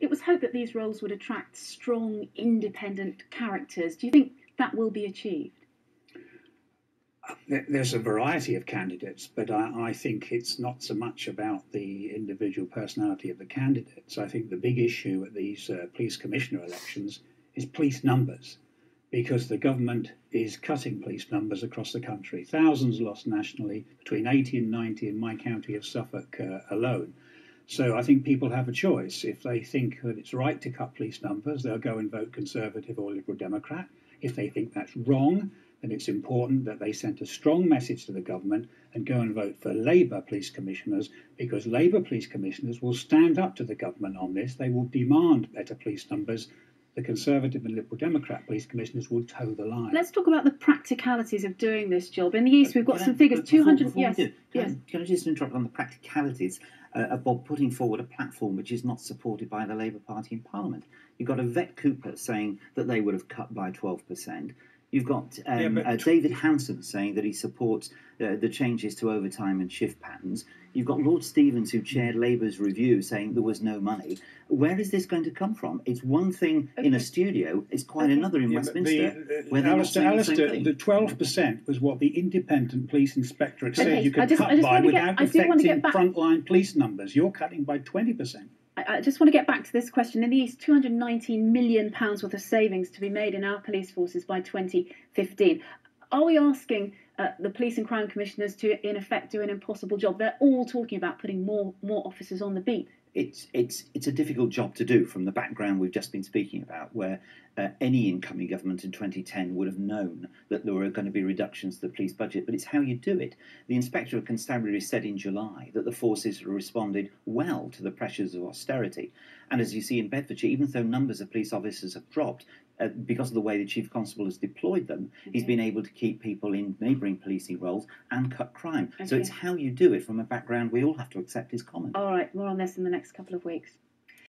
it was hoped that these roles would attract strong, independent characters. Do you think that will be achieved? There's a variety of candidates, but I think it's not so much about the individual personality of the candidates. I think the big issue at these police commissioner elections is police numbers, because the government is cutting police numbers across the country. Thousands lost nationally, between 80 and 90 in my county of Suffolk alone. So I think people have a choice. If they think that it's right to cut police numbers, they'll go and vote Conservative or Liberal Democrat. If they think that's wrong, then it's important that they send a strong message to the government and go and vote for Labour police commissioners, because Labour police commissioners will stand up to the government on this. They will demand better police numbers. The Conservative and Liberal Democrat police commissioners will toe the line. Let's talk about the practicalities of doing this job. In the East, we've got some figures. 200. Yes. Can I just interrupt on the practicalities of Bob putting forward a platform which is not supported by the Labour Party in Parliament? You've got Yvette Cooper saying that they would have cut by 12%. You've got David Hanson saying that he supports the changes to overtime and shift patterns. You've got Lord Stevens, who chaired Labour's review, saying there was no money. Where is this going to come from? It's one thing in a studio, it's quite another in Westminster. Alistair, the 12% was what the Independent Police Inspectorate said you could cut by without affecting frontline police numbers. You're cutting by 20%. I just want to get back to this question. In the East, £219 million worth of savings to be made in our police forces by 2015. Are we asking the police and crime commissioners to, in effect, do an impossible job? They're all talking about putting more officers on the beat. It's a difficult job to do from the background we've just been speaking about, where any incoming government in 2010 would have known that there were going to be reductions to the police budget, but it's how you do it. The Inspector of Constabulary said in July that the forces responded well to the pressures of austerity. And as you see in Bedfordshire, even though numbers of police officers have dropped, because of the way the Chief Constable has deployed them, he's been able to keep people in neighbouring policing roles and cut crime. So it's how you do it from a background we all have to accept is common. All right, more on this in the next couple of weeks.